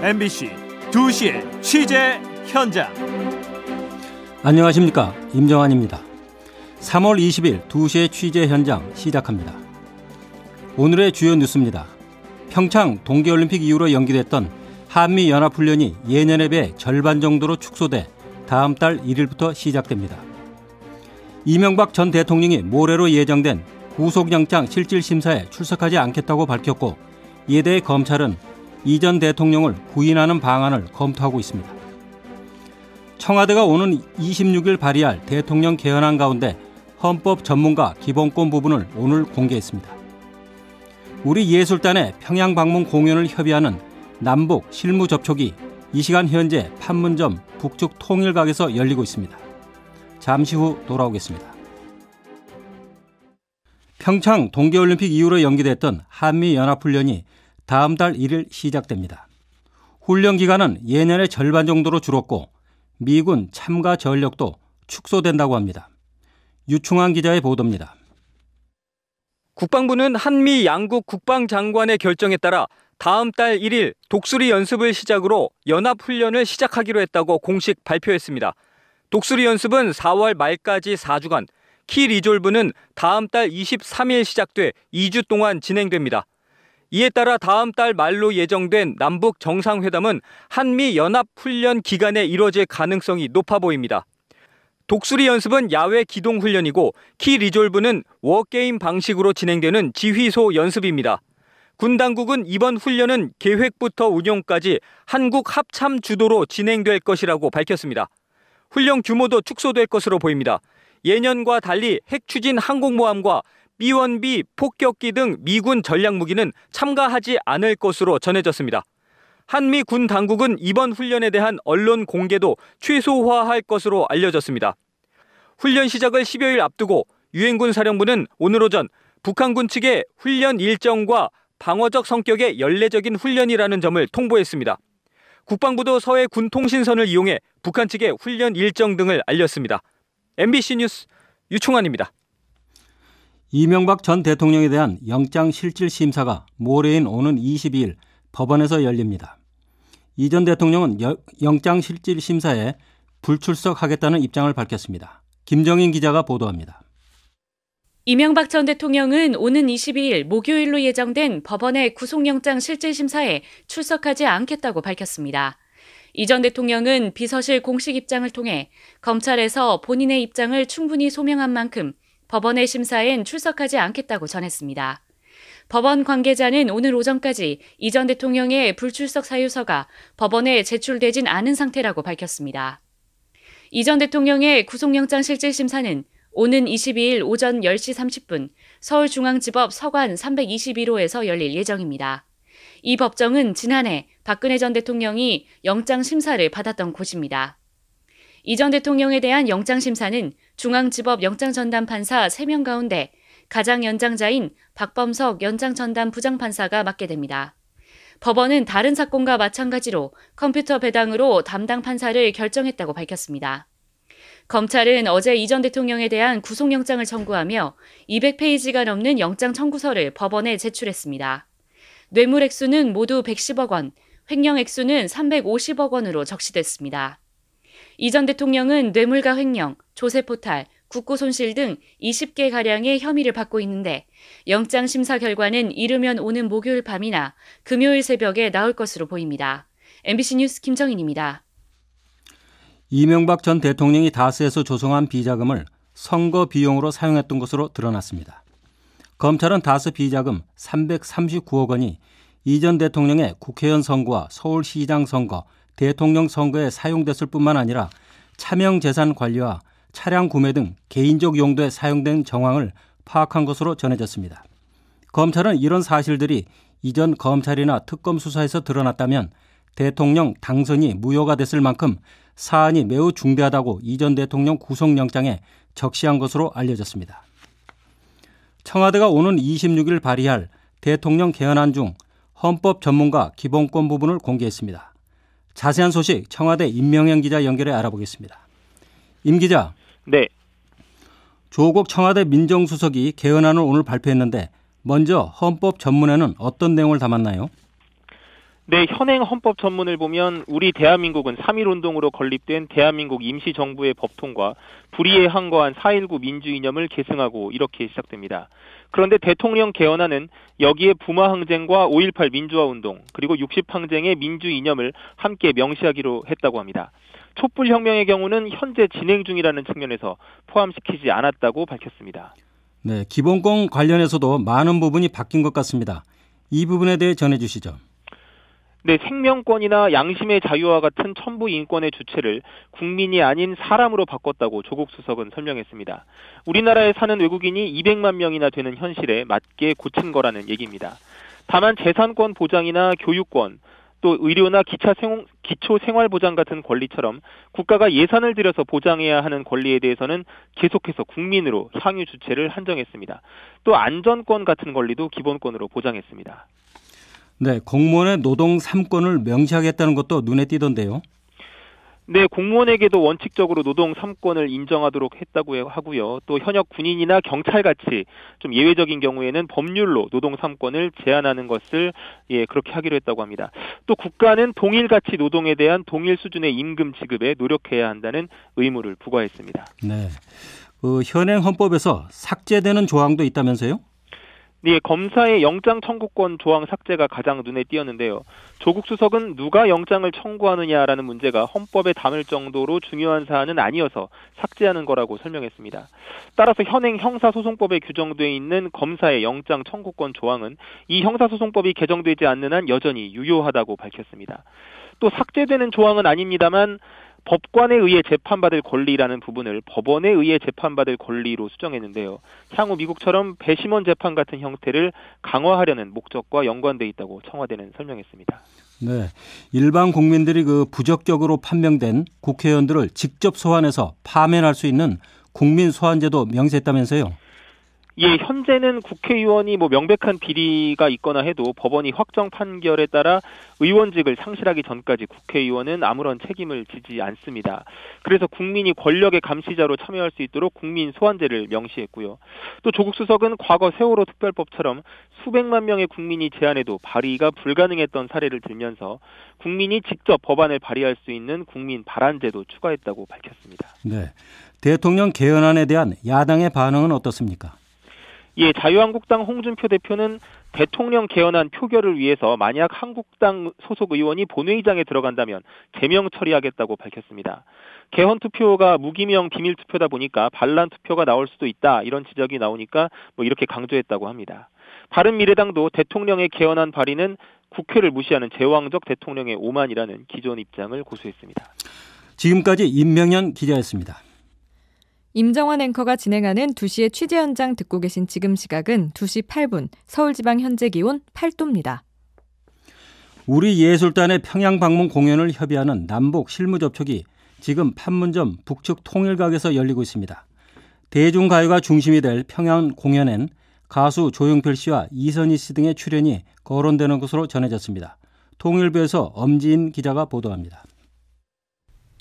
MBC 2시의 취재 현장. 안녕하십니까, 임정환입니다. 3월 20일 2시의 취재 현장 시작합니다. 오늘의 주요 뉴스입니다. 평창 동계올림픽 이후로 연기됐던 한미연합훈련이 예년에 비해 절반 정도로 축소돼 다음 달 1일부터 시작됩니다. 이명박 전 대통령이 모레로 예정된 구속영장 실질심사에 출석하지 않겠다고 밝혔고, 이에 대해 검찰은 이 전 대통령을 구인하는 방안을 검토하고 있습니다. 청와대가 오는 26일 발의할 대통령 개헌안 가운데 헌법 전문가 기본권 부분을 오늘 공개했습니다. 우리 예술단의 평양 방문 공연을 협의하는 남북 실무 접촉이 이 시간 현재 판문점 북측 통일각에서 열리고 있습니다. 잠시 후 돌아오겠습니다. 평창 동계올림픽 이후로 연기됐던 한미연합훈련이 다음 달 1일 시작됩니다. 훈련 기간은 예년의 절반 정도로 줄었고 미군 참가 전력도 축소된다고 합니다. 유충환 기자의 보도입니다. 국방부는 한미 양국 국방장관의 결정에 따라 다음 달 1일 독수리 연습을 시작으로 연합훈련을 시작하기로 했다고 공식 발표했습니다. 독수리 연습은 4월 말까지 4주간, 키 리졸브는 다음 달 23일 시작돼 2주 동안 진행됩니다. 이에 따라 다음 달 말로 예정된 남북 정상회담은 한미 연합훈련 기간에 이뤄질 가능성이 높아 보입니다. 독수리 연습은 야외 기동 훈련이고 키 리졸브는 워게임 방식으로 진행되는 지휘소 연습입니다. 군 당국은 이번 훈련은 계획부터 운용까지 한국 합참 주도로 진행될 것이라고 밝혔습니다. 훈련 규모도 축소될 것으로 보입니다. 예년과 달리 핵추진 항공모함과 B-1B 폭격기 등 미군 전략무기는 참가하지 않을 것으로 전해졌습니다. 한미 군 당국은 이번 훈련에 대한 언론 공개도 최소화할 것으로 알려졌습니다. 훈련 시작을 10여일 앞두고 유엔군 사령부는 오늘 오전 북한군 측의 훈련 일정과 방어적 성격의 연례적인 훈련이라는 점을 통보했습니다. 국방부도 서해 군통신선을 이용해 북한 측의 훈련 일정 등을 알렸습니다. MBC 뉴스 유충환입니다. 이명박 전 대통령에 대한 영장실질심사가 모레인 오는 22일 법원에서 열립니다. 이 전 대통령은 영장실질심사에 불출석하겠다는 입장을 밝혔습니다. 김정인 기자가 보도합니다. 이명박 전 대통령은 오는 22일 목요일로 예정된 법원의 구속영장 실질심사에 출석하지 않겠다고 밝혔습니다. 이 전 대통령은 비서실 공식 입장을 통해 검찰에서 본인의 입장을 충분히 소명한 만큼 법원의 심사엔 출석하지 않겠다고 전했습니다. 법원 관계자는 오늘 오전까지 이 전 대통령의 불출석 사유서가 법원에 제출되진 않은 상태라고 밝혔습니다. 이 전 대통령의 구속영장 실질심사는 오는 22일 오전 10시 30분 서울중앙지법 서관 321호에서 열릴 예정입니다. 이 법정은 지난해 박근혜 전 대통령이 영장심사를 받았던 곳입니다. 이 전 대통령에 대한 영장심사는 중앙지법 영장전담판사 3명 가운데 가장 연장자인 박범석 연장전담 부장판사가 맡게 됩니다. 법원은 다른 사건과 마찬가지로 컴퓨터 배당으로 담당 판사를 결정했다고 밝혔습니다. 검찰은 어제 이 전 대통령에 대한 구속영장을 청구하며 200페이지가 넘는 영장 청구서를 법원에 제출했습니다. 뇌물 액수는 모두 110억 원, 횡령 액수는 350억 원으로 적시됐습니다. 이 전 대통령은 뇌물과 횡령, 조세포탈, 국고손실 등 20개가량의 혐의를 받고 있는데 영장 심사 결과는 이르면 오는 목요일 밤이나 금요일 새벽에 나올 것으로 보입니다. MBC 뉴스 김정인입니다. 이명박 전 대통령이 다스에서 조성한 비자금을 선거 비용으로 사용했던 것으로 드러났습니다. 검찰은 다스 비자금 339억 원이 이 전 대통령의 국회의원 선거와 서울시장 선거, 대통령 선거에 사용됐을 뿐만 아니라 차명재산 관리와 차량 구매 등 개인적 용도에 사용된 정황을 파악한 것으로 전해졌습니다. 검찰은 이런 사실들이 이전 검찰이나 특검 수사에서 드러났다면 대통령 당선이 무효가 됐을 만큼 사안이 매우 중대하다고 이 전 대통령 구속영장에 적시한 것으로 알려졌습니다. 청와대가 오는 26일 발의할 대통령 개헌안 중 헌법 전문가 기본권 부분을 공개했습니다. 자세한 소식 청와대 임명현 기자 연결해 알아보겠습니다. 임 기자. 네. 조국 청와대 민정수석이 개헌안을 오늘 발표했는데 먼저 헌법 전문에는 어떤 내용을 담았나요? 네, 현행 헌법 전문을 보면 우리 대한민국은 3.1운동으로 건립된 대한민국 임시정부의 법통과 불의에 항거한 4.19 민주이념을 계승하고 이렇게 시작됩니다. 그런데 대통령 개헌안은 여기에 부마항쟁과 5.18 민주화운동 그리고 60항쟁의 민주이념을 함께 명시하기로 했다고 합니다. 촛불혁명의 경우는 현재 진행 중이라는 측면에서 포함시키지 않았다고 밝혔습니다. 네, 기본권 관련해서도 많은 부분이 바뀐 것 같습니다. 이 부분에 대해 전해주시죠. 네, 생명권이나 양심의 자유와 같은 천부 인권의 주체를 국민이 아닌 사람으로 바꿨다고 조국 수석은 설명했습니다. 우리나라에 사는 외국인이 200만 명이나 되는 현실에 맞게 고친 거라는 얘기입니다. 다만 재산권 보장이나 교육권, 또 의료나 기초 생활보장 같은 권리처럼 국가가 예산을 들여서 보장해야 하는 권리에 대해서는 계속해서 국민으로 향유 주체를 한정했습니다. 또 안전권 같은 권리도 기본권으로 보장했습니다. 네, 공무원의 노동 3권을 명시하겠다는 것도 눈에 띄던데요. 네, 공무원에게도 원칙적으로 노동 3권을 인정하도록 했다고 하고요. 또 현역 군인이나 경찰같이 좀 예외적인 경우에는 법률로 노동 3권을 제한하는 것을 그렇게 하기로 했다고 합니다. 또 국가는 동일가치 노동에 대한 동일 수준의 임금 지급에 노력해야 한다는 의무를 부과했습니다. 네, 현행 헌법에서 삭제되는 조항도 있다면서요? 네, 검사의 영장 청구권 조항 삭제가 가장 눈에 띄었는데요. 조국 수석은 누가 영장을 청구하느냐라는 문제가 헌법에 담을 정도로 중요한 사안은 아니어서 삭제하는 거라고 설명했습니다. 따라서 현행 형사소송법에 규정되어 있는 검사의 영장 청구권 조항은 이 형사소송법이 개정되지 않는 한 여전히 유효하다고 밝혔습니다. 또 삭제되는 조항은 아닙니다만 법관에 의해 재판받을 권리라는 부분을 법원에 의해 재판받을 권리로 수정했는데요. 향후 미국처럼 배심원 재판 같은 형태를 강화하려는 목적과 연관돼 있다고 청와대는 설명했습니다. 네, 일반 국민들이 부적격으로 판명된 국회의원들을 직접 소환해서 파면할 수 있는 국민 소환제도 명시했다면서요? 예, 현재는 국회의원이 명백한 비리가 있거나 해도 법원이 확정 판결에 따라 의원직을 상실하기 전까지 국회의원은 아무런 책임을 지지 않습니다. 그래서 국민이 권력의 감시자로 참여할 수 있도록 국민 소환제를 명시했고요. 또 조국 수석은 과거 세월호 특별법처럼 수백만 명의 국민이 제안해도 발의가 불가능했던 사례를 들면서 국민이 직접 법안을 발의할 수 있는 국민 발안제도 추가했다고 밝혔습니다. 네, 대통령 개헌안에 대한 야당의 반응은 어떻습니까? 예, 자유한국당 홍준표 대표는 대통령 개헌안 표결을 위해서 만약 한국당 소속 의원이 본회의장에 들어간다면 제명 처리하겠다고 밝혔습니다. 개헌 투표가 무기명 비밀 투표다 보니까 반란 투표가 나올 수도 있다 이런 지적이 나오니까 이렇게 강조했다고 합니다. 바른미래당도 대통령의 개헌안 발의는 국회를 무시하는 제왕적 대통령의 오만이라는 기존 입장을 고수했습니다. 지금까지 임명현 기자였습니다. 임정환 앵커가 진행하는 2시의 취재 현장 듣고 계신 지금 시각은 2시 8분, 서울지방 현재 기온 8도입니다. 우리 예술단의 평양 방문 공연을 협의하는 남북 실무 접촉이 지금 판문점 북측 통일각에서 열리고 있습니다. 대중가요가 중심이 될 평양 공연엔 가수 조용필 씨와 이선희 씨 등의 출연이 거론되는 것으로 전해졌습니다. 통일부에서 엄지인 기자가 보도합니다.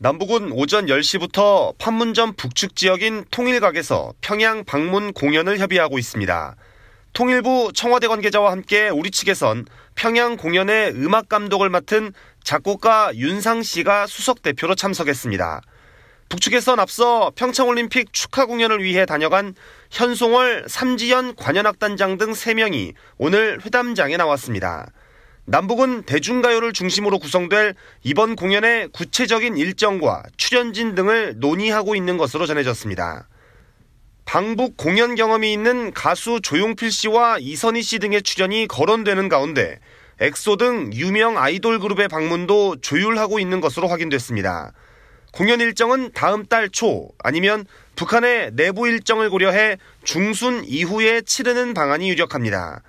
남북은 오전 10시부터 판문점 북측 지역인 통일각에서 평양 방문 공연을 협의하고 있습니다. 통일부 청와대 관계자와 함께 우리 측에선 평양 공연의 음악 감독을 맡은 작곡가 윤상 씨가 수석 대표로 참석했습니다. 북측에선 앞서 평창올림픽 축하 공연을 위해 다녀간 현송월, 삼지연 관현악단장 등 3명이 오늘 회담장에 나왔습니다. 남북은 대중가요를 중심으로 구성될 이번 공연의 구체적인 일정과 출연진 등을 논의하고 있는 것으로 전해졌습니다. 방북 공연 경험이 있는 가수 조용필 씨와 이선희 씨 등의 출연이 거론되는 가운데 엑소 등 유명 아이돌 그룹의 방문도 조율하고 있는 것으로 확인됐습니다. 공연 일정은 다음 달 초 아니면 북한의 내부 일정을 고려해 중순 이후에 치르는 방안이 유력합니다.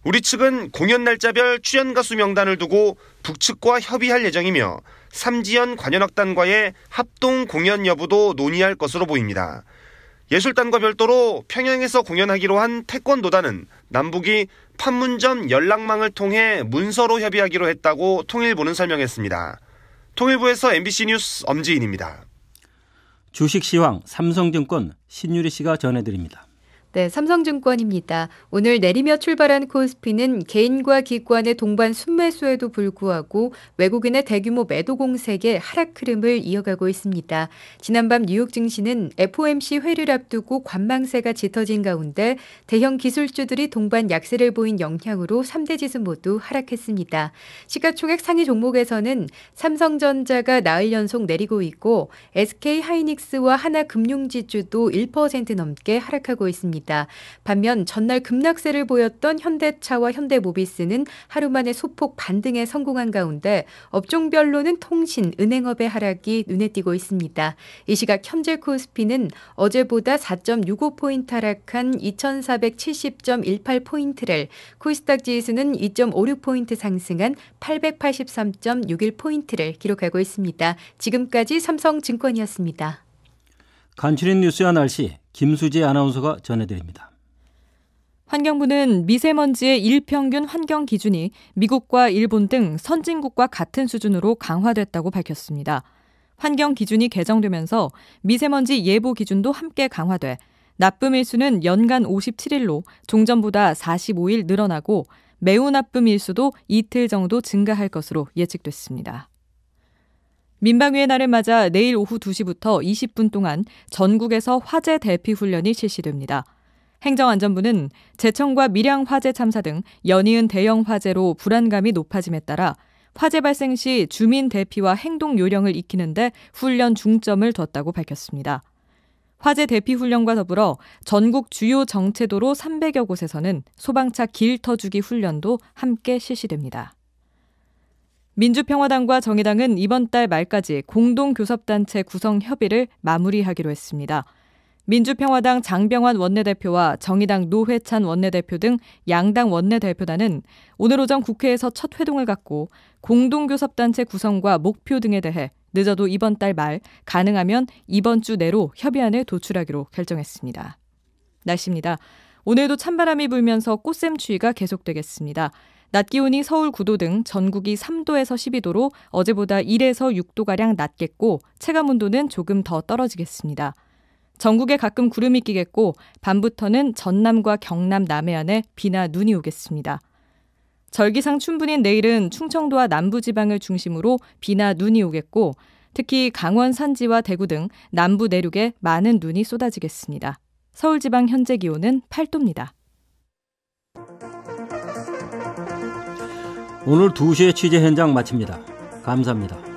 우리 측은 공연 날짜별 출연 가수 명단을 두고 북측과 협의할 예정이며 삼지연 관현악단과의 합동 공연 여부도 논의할 것으로 보입니다. 예술단과 별도로 평양에서 공연하기로 한 태권도단은 남북이 판문점 연락망을 통해 문서로 협의하기로 했다고 통일부는 설명했습니다. 통일부에서 MBC 뉴스 엄지인입니다. 주식시황 삼성증권 신유리 씨가 전해드립니다. 네, 삼성증권입니다. 오늘 내리며 출발한 코스피는 개인과 기관의 동반 순매수에도 불구하고 외국인의 대규모 매도 공세에 하락 흐름을 이어가고 있습니다. 지난밤 뉴욕 증시는 FOMC 회의를 앞두고 관망세가 짙어진 가운데 대형 기술주들이 동반 약세를 보인 영향으로 3대 지수 모두 하락했습니다. 시가총액 상위 종목에서는 삼성전자가 나흘 연속 내리고 있고 SK하이닉스와 하나금융지주도 1% 넘게 하락하고 있습니다. 반면 전날 급락세를 보였던 현대차와 현대모비스는 하루 만에 소폭 반등에 성공한 가운데 업종별로는 통신, 은행업의 하락이 눈에 띄고 있습니다. 이 시각 현재 코스피는 어제보다 4.65포인트 하락한 2470.18포인트를, 코스닥 지수는 2.56포인트 상승한 883.61포인트를 기록하고 있습니다. 지금까지 삼성증권이었습니다. 간추린 뉴스와 날씨 김수지 아나운서가 전해드립니다. 환경부는 미세먼지의 일평균 환경 기준이 미국과 일본 등 선진국과 같은 수준으로 강화됐다고 밝혔습니다. 환경 기준이 개정되면서 미세먼지 예보 기준도 함께 강화돼 나쁨 일수는 연간 57일로 종전보다 45일 늘어나고 매우 나쁨 일수도 이틀 정도 증가할 것으로 예측됐습니다. 민방위의 날을 맞아 내일 오후 2시부터 20분 동안 전국에서 화재 대피 훈련이 실시됩니다. 행정안전부는 제천과 밀양 화재 참사 등 연이은 대형 화재로 불안감이 높아짐에 따라 화재 발생 시 주민 대피와 행동 요령을 익히는데 훈련 중점을 뒀다고 밝혔습니다. 화재 대피 훈련과 더불어 전국 주요 정체도로 300여 곳에서는 소방차 길 터주기 훈련도 함께 실시됩니다. 민주평화당과 정의당은 이번 달 말까지 공동교섭단체 구성 협의를 마무리하기로 했습니다. 민주평화당 장병환 원내대표와 정의당 노회찬 원내대표 등 양당 원내대표단은 오늘 오전 국회에서 첫 회동을 갖고 공동교섭단체 구성과 목표 등에 대해 늦어도 이번 달 말, 가능하면 이번 주 내로 협의안을 도출하기로 결정했습니다. 날씨입니다. 오늘도 찬바람이 불면서 꽃샘추위가 계속되겠습니다. 낮 기온이 서울 9도 등 전국이 3도에서 12도로 어제보다 1에서 6도가량 낮겠고 체감온도는 조금 더 떨어지겠습니다. 전국에 가끔 구름이 끼겠고 밤부터는 전남과 경남 남해안에 비나 눈이 오겠습니다. 절기상 춘분인 내일은 충청도와 남부지방을 중심으로 비나 눈이 오겠고 특히 강원 산지와 대구 등 남부 내륙에 많은 눈이 쏟아지겠습니다. 서울지방 현재 기온은 8도입니다. 오늘 2시에 취재 현장 마칩니다. 감사합니다.